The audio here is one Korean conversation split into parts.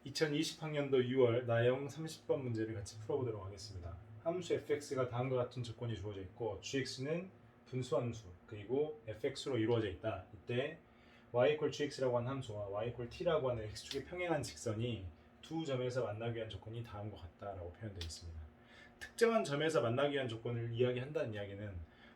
2020학년도 6월 나형 30번 문제를 같이 풀어보도록 하겠습니다. 함수 fx가 다음과 같은 조건이 주어져 있고 gx는 분수함수 그리고 fx로 이루어져 있다. 이때 y gx라고 하는 함수와 y t라고 하는 x축의 평행한 직선이 두 점에서 만나기 위한 조건이 다음과 같다라고 표현되어 있습니다. 특정한 점에서 만나기 위한 조건을 이야기한다는 이야기는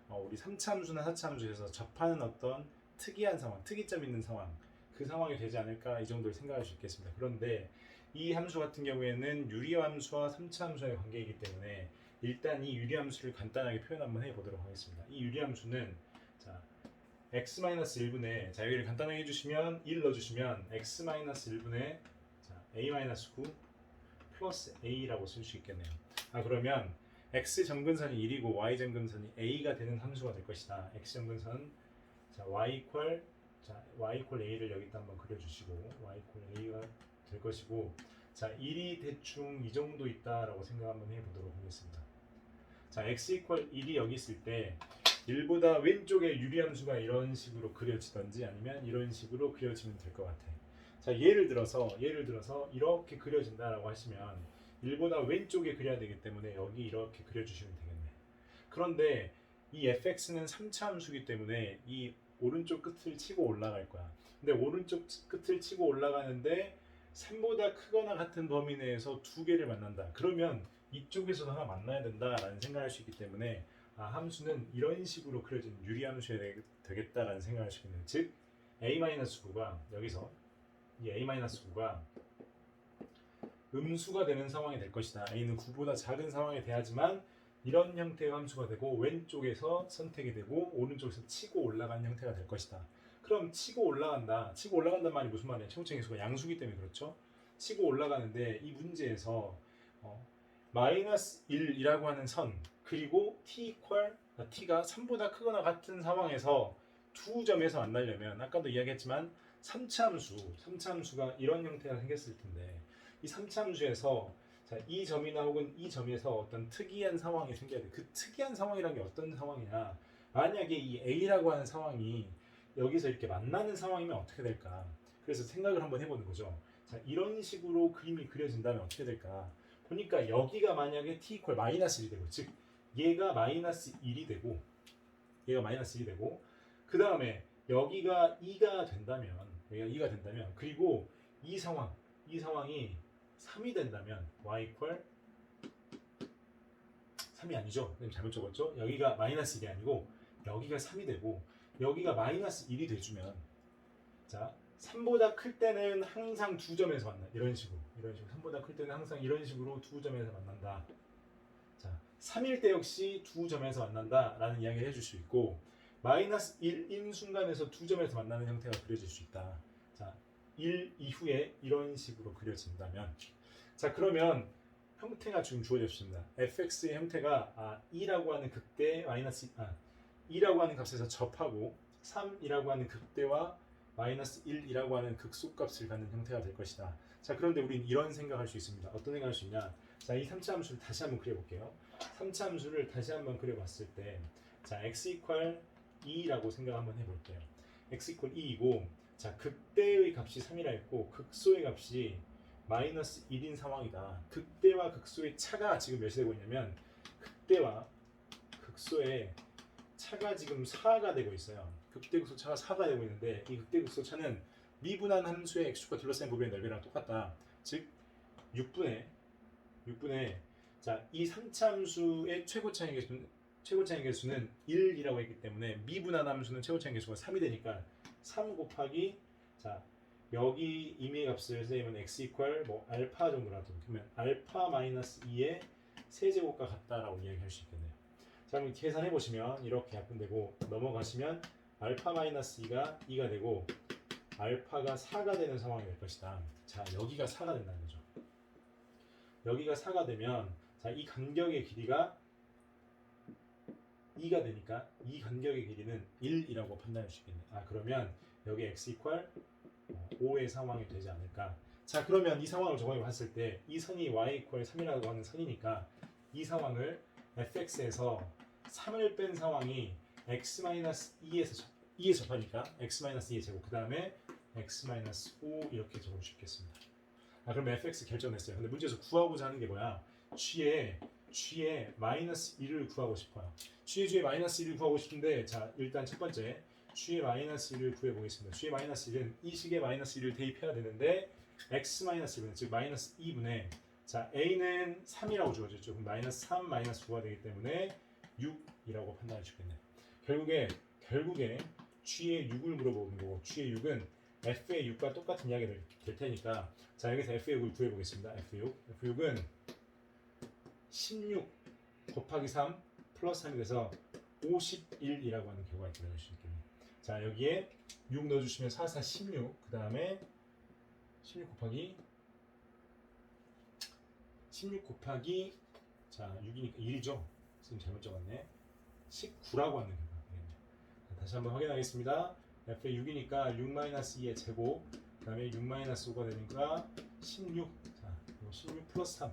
우리 3차 함수나 4차 함수에서 접하는 어떤 특이한 상황, 특이점 있는 상황, 그 상황이 되지 않을까 이 정도를 생각할 수 있겠습니다. 그런데 이 함수 같은 경우에는 유리함수와 3차 함수의 관계이기 때문에 일단 이 유리함수를 간단하게 표현 한번 해보도록 하겠습니다. 이 유리함수는 자, x-1분의 자 여기를 간단하게 해주시면 1 넣어주시면 x-1분의 a-9 플러스 a라고 쓸 수 있겠네요. 그러면 x 점근선이 1이고 y 점근선이 a가 되는 함수가 될 것이다. x 점근선 y equal a를 여기다 한번 그려주시고 y equal a가 될 것이고 자 1이 대충 이 정도 있다라고 생각 한번 해보도록 하겠습니다. 자 x equal 1이 여기 있을 때 1보다 왼쪽에 유리함수가 이런 식으로 그려지던지 아니면 이런 식으로 그려지면 될 것 같아. 자 예를 들어서 이렇게 그려진다라고 하시면 1보다 왼쪽에 그려야 되기 때문에 여기 이렇게 그려주시면 되겠네. 그런데 이 fx는 3차 함수이기 때문에 이 오른쪽 끝을 치고 올라갈 거야. 근데 오른쪽 끝을 치고 올라가는데 3보다 크거나 같은 범위 내에서 두 개를 만난다. 그러면 이쪽에서도 하나 만나야 된다라는 생각을 할 수 있기 때문에 함수는 이런 식으로 그려진 유리함수여야 되겠다라는 생각을 할 수 있는, 즉 a-9가 여기서 이 a-9가 음수가 되는 상황이 될 것이다. a는 9보다 작은 상황이 돼야지만 이런 형태의 함수가 되고 왼쪽에서 선택이 되고 오른쪽에서 치고 올라가는 형태가 될 것이다. 그럼 치고 올라간다는 말이 무슨 말이야? 최고점 계수가 양수기 때문에 그렇죠. 치고 올라가는데 이 문제에서 마이너스 1이라고 하는 선 그리고 t가 3보다 크거나 같은 상황에서 두 점에서 만나려면 아까도 이야기했지만 3차 함수가 이런 형태가 생겼을 텐데 이 3차 함수에서 이 점이나 혹은 이 점에서 어떤 특이한 상황이 생겨야 돼. 그 특이한 상황이란 게 어떤 상황이냐? 만약에 이 A라고 하는 상황이 여기서 이렇게 만나는 상황이면 어떻게 될까? 그래서 생각을 한번 해보는 거죠. 자, 이런 식으로 그림이 그려진다면 어떻게 될까? 보니까 여기가 만약에 t 이퀄 마이너스 1이 되고, 즉 얘가 마이너스 1이 되고, 그 다음에 여기가 2가 된다면, 그리고 이 상황이 3이 된다면 y 이퀄 3이 아니죠. 잘못 적었죠. 여기가 마이너스 1이 아니고 여기가 3이 되고 여기가 마이너스 1이 돼주면 자 3보다 클 때는 항상 두 점에서 만나. 이런 식으로 3보다 클 때는 항상 이런 식으로 두 점에서 만난다. 자 3일 때 역시 두 점에서 만난다 라는 이야기를 해줄 수 있고 마이너스 1인 순간에서 두 점에서 만나는 형태가 그려질 수 있다. 자 1 이후에 이런 식으로 그려진다면 자 그러면 형태가 지금 주어졌습니다. fx의 형태가 2라고 하는 극대 마이너스 2라고 하는 값에서 접하고 3이라고 하는 극대와 마이너스 1이라고 하는 극소값을 갖는 형태가 될 것이다. 자 그런데 우린 이런 생각할 수 있습니다. 어떤 생각할 수 있냐? 자이 3차 함수를 다시 한번 그려볼게요. 3차 함수를 다시 한번 그려봤을 때 자 x 이퀄 2라고 생각 한번 해볼게요. x 이퀄 2이고 자 극대의 값이 3이라 했고 극소의 값이 마이너스 1인 상황이다. 극대와 극소의 차가 지금 몇이 되고 있냐면 극대와 극소의 차가 지금 4가 되고 있어요. 극대 극소 차가 4가 되고 있는데 이 극대 극소 차는 미분한 함수의 x축과 둘러싸인 부분의 넓이랑 똑같다. 즉 6분의 이 3차 함수의 최고차의 개수는 1이라고 했기 때문에 미분한 함수는 최고차의 개수가 3이 되니까 3 곱하기 여기 임의의 값을 쓰면 x 이퀄 알파 정도라도 그러면 알파 마이너스 2의 세제곱과 같다라고 이야기할 수 있겠네요. 자 그럼 계산해 보시면 이렇게 약분되고 넘어가시면 알파 마이너스 2가 2가 되고 알파가 4가 되는 상황이 될 것이다. 자 여기가 4가 된다는 거죠. 여기가 4가 되면 자 이 간격의 길이가 2가 되니까 이 간격의 길이는 1이라고 판단할 수 있겠네. 그러면 여기 x 이퀄 5의 상황이 되지 않을까. 자 그러면 이 상황을 적용해 봤을 때 이 선이 y 이퀄 3이라고 하는 선이니까 이 상황을 fx에서 3을 뺀 상황이 x-2에서 접하니까 x-2의 제곱 그 다음에 x-5 이렇게 적을 수 있겠습니다. 그럼 fx 결정됐어요. 근데 문제에서 구하고자 하는 게 뭐야? g의 마이너스 1을 구하고 싶어요. g의 마이너스 1을 구하고 싶은데 자 일단 첫 번째 g의 마이너스 1을 구해보겠습니다. g의 마이너스 1은 이 식의 마이너스 1을 대입해야 되는데 x 마이너스 1은 즉 마이너스 2분의 자 a는 3이라고 주어졌죠. 그럼 마이너스 3 마이너스 9가 되기 때문에 6이라고 판단해 주겠네. 결국에 g의 6을 물어보는 거고 g의 6은 f의 6과 똑같은 이야기가 될 테니까 자 여기서 f의 6을 구해보겠습니다. f6은 16 곱하기 3 플러스 3이 돼서 51이라고 하는 결과가 기다릴 수 있겠네요. 자 여기에 6 넣어주시면 4, 4, 16 그 다음에 16 곱하기 자 6이니까 1이죠. 지금 잘못 적었네. 19라고 하는 결과가 되겠네요. 다시 한번 확인하겠습니다. f의 6이니까 6-2의 제곱 그 다음에 6-5가 되니까 16 자, 16 플러스 3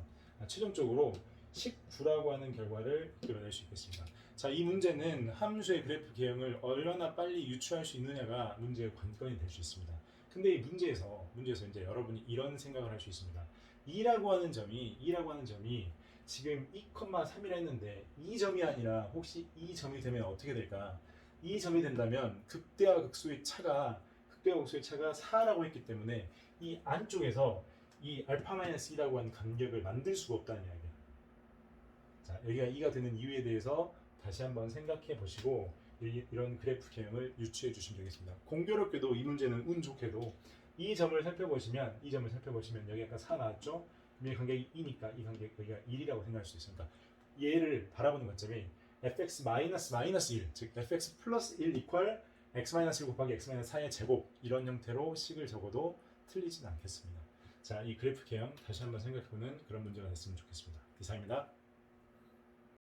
최종적으로 19라고 하는 결과를 이끌어낼 수 있겠습니다. 자, 이 문제는 함수의 그래프 개형을 얼마나 빨리 유추할 수 있느냐가 문제의 관건이 될 수 있습니다. 근데 이 문제에서 이제 여러분이 이런 생각을 할 수 있습니다. 2라고 하는 점이 지금 2,3이라 했는데 이 점이 아니라 혹시 이 점이 되면 어떻게 될까? 이 점이 된다면 극대와 극소의 차가 4라고 했기 때문에 이 안쪽에서 이 α-2라고 하는 간격을 만들 수가 없다는 이야기야. 자, 여기가 2가 되는 이유에 대해서 다시 한번 생각해 보시고 이런 그래프 개형을 유추해 주시면 되겠습니다. 공교롭게도 이 문제는 운 좋게도 이 점을 살펴보시면 여기 아까 4 나왔죠? 이 간격이 2니까 이 간격 여기가 1이라고 생각할 수 있으니까 얘를 바라보는 관점이 fx 마이너스 1, 즉 fx 플러스 1 이퀄 x 마이너스 1 곱하기 x 마이너스 4의 제곱 이런 형태로 식을 적어도 틀리진 않겠습니다. 자, 이 그래프 개형 다시 한번 생각해보는 그런 문제가 됐으면 좋겠습니다. 이상입니다.